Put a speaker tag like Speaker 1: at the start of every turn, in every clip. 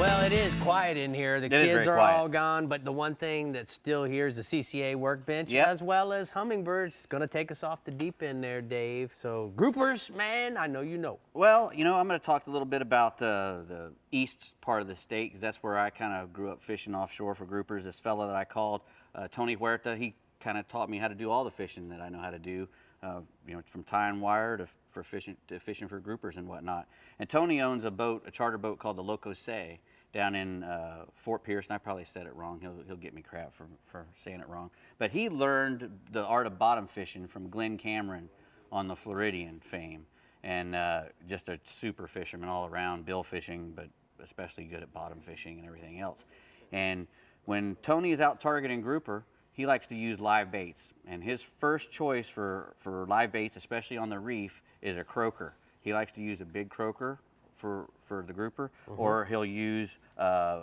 Speaker 1: Well, it is quiet in here. The
Speaker 2: It is
Speaker 1: kids
Speaker 2: very
Speaker 1: are
Speaker 2: quiet.
Speaker 1: all gone, but the one thing that's still here is the CCA workbench,
Speaker 2: Yep.
Speaker 1: as well as hummingbirds. Going to take us off the deep end there, Dave. So groupers, man, I know you know.
Speaker 2: Well, you know, I'm going to talk a little bit about the east part of the state, because that's where I kind of grew up fishing offshore for groupers. This fella that I called, Tony Huerta, he kind of taught me how to do all the fishing that I know how to do, you know, from tying wire to fishing for groupers and whatnot. And Tony owns a boat, a charter boat called the Loco Say, down in Fort Pierce, and I probably said it wrong. He'll get me crap for saying it wrong. But he learned the art of bottom fishing from Glenn Cameron on the Floridian fame, and just a super fisherman all around, bill fishing, but especially good at bottom fishing and everything else. And when Tony is out targeting grouper, he likes to use live baits, and his first choice for live baits, especially on the reef, is a croaker. He likes to use a big croaker for the grouper, or he'll use a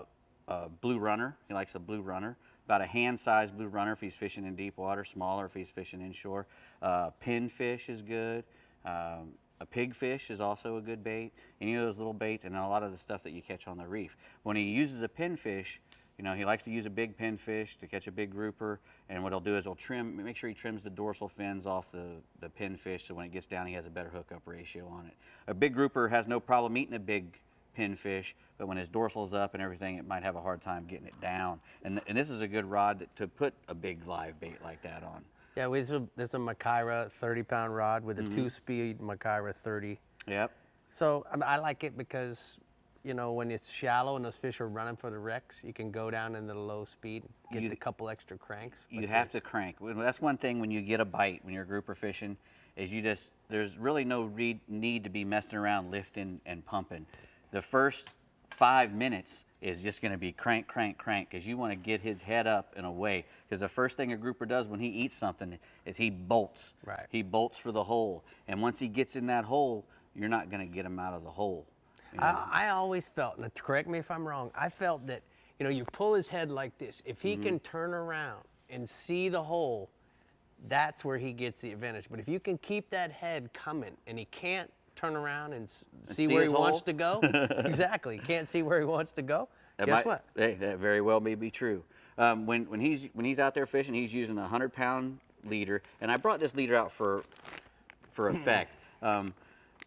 Speaker 2: blue runner. He likes a blue runner, about a hand-sized blue runner if he's fishing in deep water, smaller if he's fishing inshore. Pinfish is good. A pigfish is also a good bait. Any of those little baits, and a lot of the stuff that you catch on the reef. When he uses a pinfish, you know, he likes to use a big pinfish to catch a big grouper, and what he'll do is he'll make sure he trims the dorsal fins off the pinfish, so when it gets down he has a better hookup ratio on it. A big grouper has no problem eating a big pinfish, but when his dorsal's up and everything, it might have a hard time getting it down. And this is a good rod to put a big live bait like that on.
Speaker 1: Yeah, there's a Macaira 30-pound rod with a 2-speed Macaira 30.
Speaker 2: Yep.
Speaker 1: So I like it because, you know, when it's shallow and those fish are running for the wrecks, you can go down into the low speed, get the couple extra cranks.
Speaker 2: You have to crank. That's one thing when you get a bite, when you're grouper fishing, is there's really no need to be messing around lifting and pumping. The first 5 minutes is just going to be crank, crank, crank, because you want to get his head up and away. Because the first thing a grouper does when he eats something is he bolts.
Speaker 1: Right.
Speaker 2: He bolts for the hole. And once he gets in that hole, you're not going to get him out of the hole. You know?
Speaker 1: I always felt, and correct me if I'm wrong, I felt that, you know, you pull his head like this. If he can turn around and see the hole, that's where he gets the advantage. But if you can keep that head coming and he can't turn around and see where he wants to go, exactly, he can't see where he wants to go, guess what?
Speaker 2: Hey, that very well may be true. When he's out there fishing, he's using a 100-pound leader, and I brought this leader out for effect.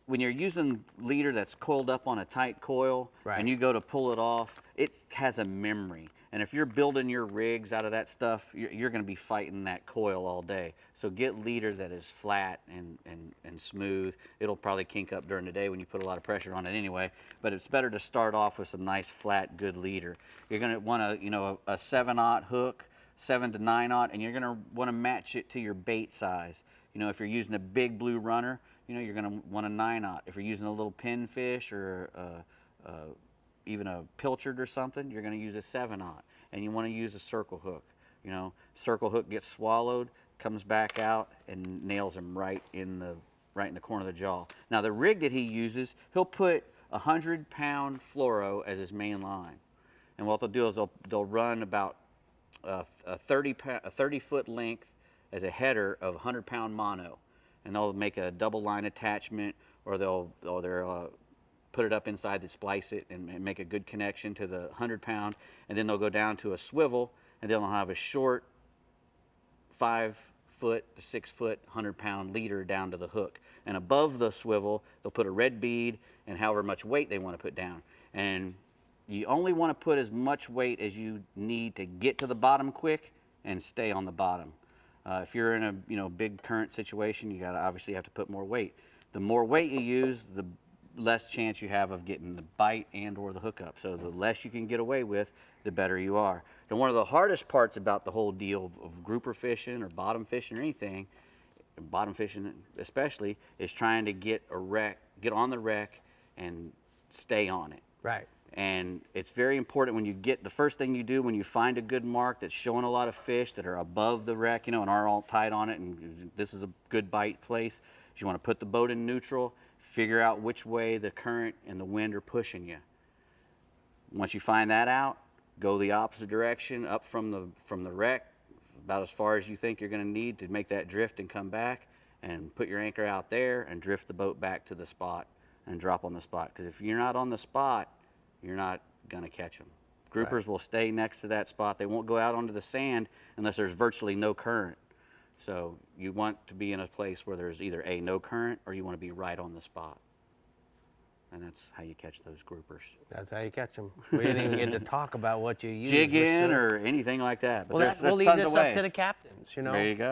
Speaker 2: When you're using leader that's coiled up on a tight coil, and you go to pull it off, it has a memory. And if you're building your rigs out of that stuff, you're going to be fighting that coil all day. So get leader that is flat and smooth. It'll probably kink up during the day when you put a lot of pressure on it anyway, but it's better to start off with some nice, flat, good leader. You're going to want a 7/0 hook, 7 to 9/0, and you're going to want to match it to your bait size. You know, if you're using a big blue runner, you know, you're going to want a 9/0. If you're using a little pinfish or even a pilchard or something, you're going to use a 7/0, and you want to use a circle hook. You know, circle hook gets swallowed, comes back out, and nails him right in the corner of the jaw. Now the rig that he uses, he'll put a 100-pound fluoro as his main line, and what they'll do is they'll run about a 30-foot length as a header of 100-pound mono, and they'll make a double line attachment, or they'll put it up inside to splice it and make a good connection to the 100-pound, and then they'll go down to a swivel, and then they'll have a short 5-foot to 6-foot 100-pound leader down to the hook. And above the swivel, they'll put a red bead and however much weight they want to put down. And you only want to put as much weight as you need to get to the bottom quick and stay on the bottom. If you're in a big current situation, you obviously have to put more weight. The more weight you use, the less chance you have of getting the bite and or the hookup. So the less you can get away with, the better you are. And one of the hardest parts about the whole deal of grouper fishing or bottom fishing or anything, bottom fishing especially, is trying to get on the wreck and stay on it.
Speaker 1: Right.
Speaker 2: And it's very important when the first thing you do when you find a good mark that's showing a lot of fish that are above the wreck, you know, and are all tight on it, and this is a good bite place, is you want to put the boat in neutral, figure out which way the current and the wind are pushing you. Once you find that out, go the opposite direction up from the wreck, about as far as you think you're going to need to make that drift and come back, and put your anchor out there and drift the boat back to the spot and drop on the spot. Because if you're not on the spot, you're not going to catch them. Groupers will stay next to that spot. They won't go out onto the sand unless there's virtually no current. So you want to be in a place where there's either A, no current, or you want to be right on the spot. And that's how you catch those groupers.
Speaker 1: That's how you catch them. We didn't even get to talk about what you use.
Speaker 2: Jigging or anything like that. But
Speaker 1: Well,
Speaker 2: there's
Speaker 1: that will lead
Speaker 2: tons
Speaker 1: us
Speaker 2: of
Speaker 1: up
Speaker 2: ways.
Speaker 1: to the captains, you know.
Speaker 2: There you go.